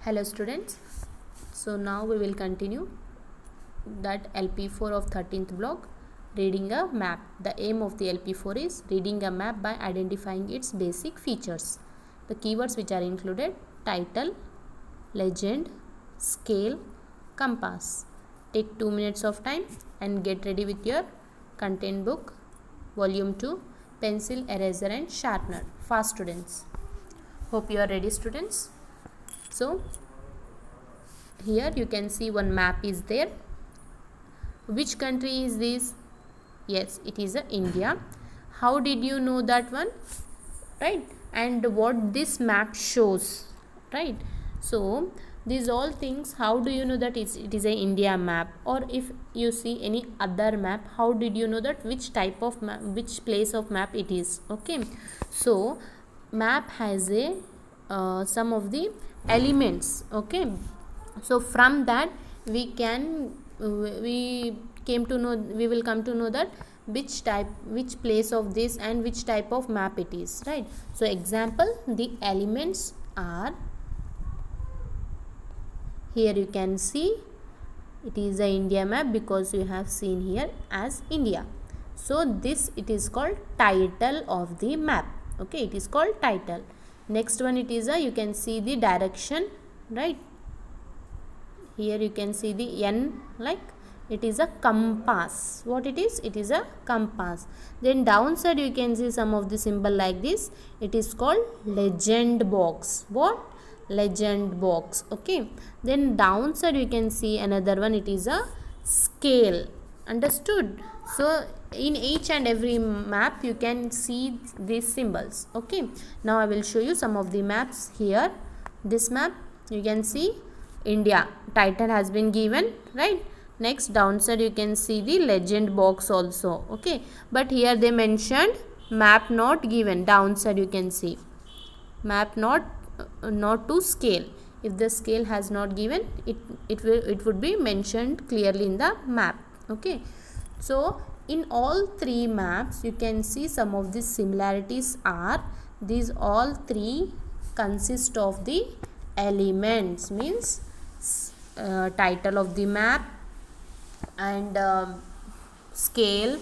Hello students, so now we will continue that LP4 of 13th block, reading a map. The aim of the LP4 is reading a map by identifying its basic features. The keywords which are included: title, legend, scale, compass. Take 2 minutes of time and get ready with your content book, volume 2, pencil, eraser and sharpener. Fast students. Hope you are ready students. So here you can see one map is there. Which country is this? Yes, it is India. How did you know that one? Right? And what this map shows? Right? So these all things, how do you know that it is a India map? Or if you see any other map, how did you know that which type of map, which place of map it is? Okay, so map has a some of the elements. Okay, so from that we will come to know that which place of this and which type of map it is, right? So example, the elements are, here you can see it is a India map because you have seen here as India. So this, it is called title of the map. Okay, it is called title. Next one, it is you can see the direction, right? Here you can see the N, like it is a compass. What it is? It is a compass. Then downside you can see some of the symbol like this. It is called legend box. What? Legend box. Okay. Then downside you can see another one. It is a scale. Understood? So in each and every map you can see these symbols. Okay. Now I will show you some of the maps here. This map you can see India title has been given, right? Next, downside you can see the legend box also. Okay, but here they mentioned map not given. Downside you can see map not to scale. If the scale has not given, it would be mentioned clearly in the map. Okay, so in all three maps you can see some of the similarities are these. All three consist of the elements, means title of the map and scale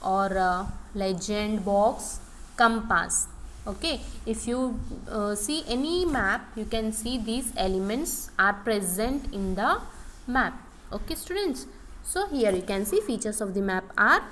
or legend box, compass. Okay, if you see any map, you can see these elements are present in the map. Okay students, so here you can see features of the map are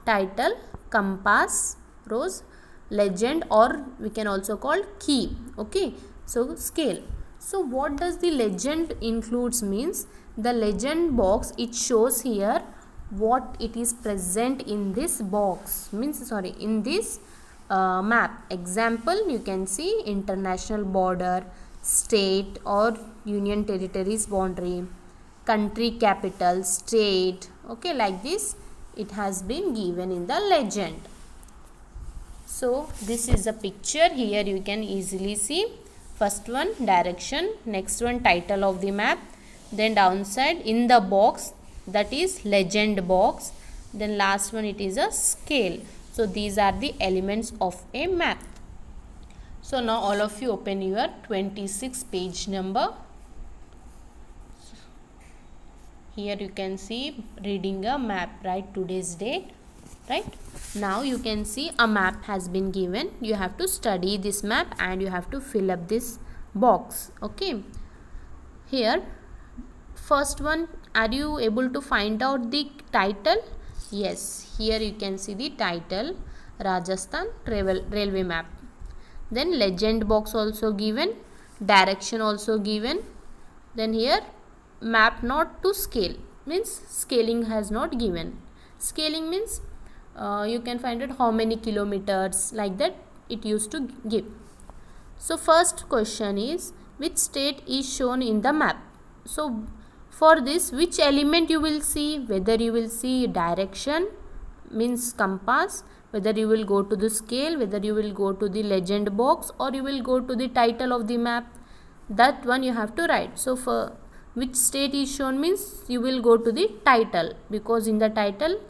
title, compass, rose, legend, or we can also call key. Okay, so scale. So what does the legend includes means, the legend box, it shows here what it is present in this box, means sorry, in this map. Example, you can see international border, state or union territories boundary, country capital, state. Okay, like this it has been given in the legend. So this is a picture. Here you can easily see, first one direction, next one title of the map, then downside in the box, that is legend box, then last one it is a scale. So these are the elements of a map. So now all of you open your 26 page number. Here you can see reading a map, right? Today's date, right? Now you can see a map has been given. You have to study this map and you have to fill up this box. Okay, here first one, are you able to find out the title? Yes, here you can see the title, Rajasthan railway map. Then legend box also given, direction also given. Then here map not to scale, means scaling has not given. Scaling means you can find out how many kilometers, like that it used to give. So first question is, which state is shown in the map? So for this, which element you will see, whether you will see direction means compass, whether you will go to the scale, whether you will go to the legend box, or you will go to the title of the map, that one you have to write. So for which state is shown means you will go to the title, because in the title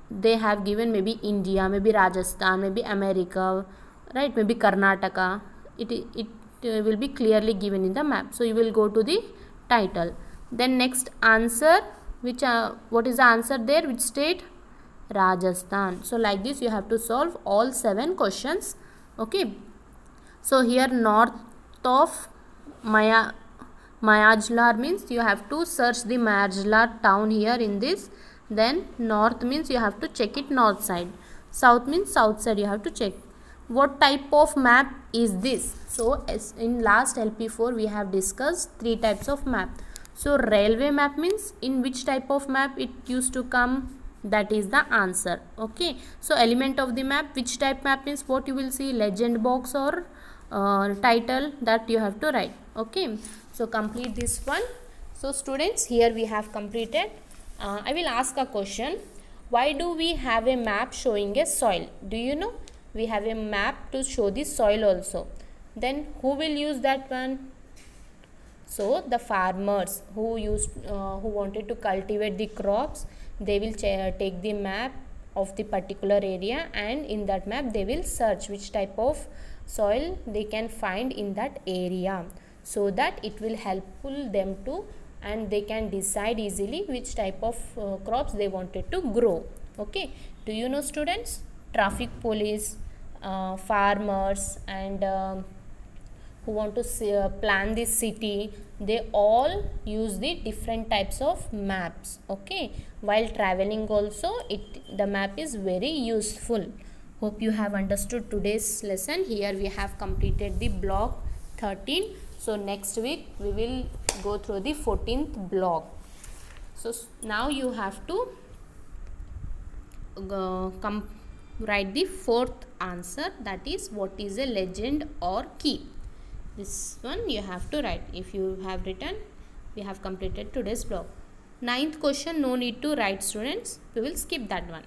they have given maybe India, maybe Rajasthan, maybe America, right, maybe Karnataka. It will be clearly given in the map. So you will go to the title. Then next answer, which what is the answer there, which state? Rajasthan. So like this you have to solve all 7 questions. Okay. So here north of Mayajlar means you have to search the Mayajlar town here in this. Then north means you have to check it north side. South means south side you have to check. What type of map is this? So as in last LP4 we have discussed 3 types of map. So railway map means in which type of map it used to come, that is the answer. Okay. So element of the map, which type map means what you will see, legend box or title, that you have to write. Okay. So complete this one. So students, here we have completed. I will ask a question. Why do we have a map showing a soil? Do you know? We have a map to show the soil also. Then who will use that one? So the farmers who wanted to cultivate the crops, they will take the map of the particular area, and in that map they will search which type of soil they can find in that area, so that it will helpful them to, and they can decide easily which type of crops they wanted to grow. Okay. Do you know students? Traffic police, farmers, and who want to plan this city, they all use the different types of maps. Okay. While traveling also the map is very useful. Hope you have understood today's lesson. Here we have completed the block 13. So next week we will go through the 14th block. So now you have to write the 4th answer, that is what is a legend or key. This one you have to write. If you have written, we have completed today's block. 9th question, no need to write students. We will skip that one.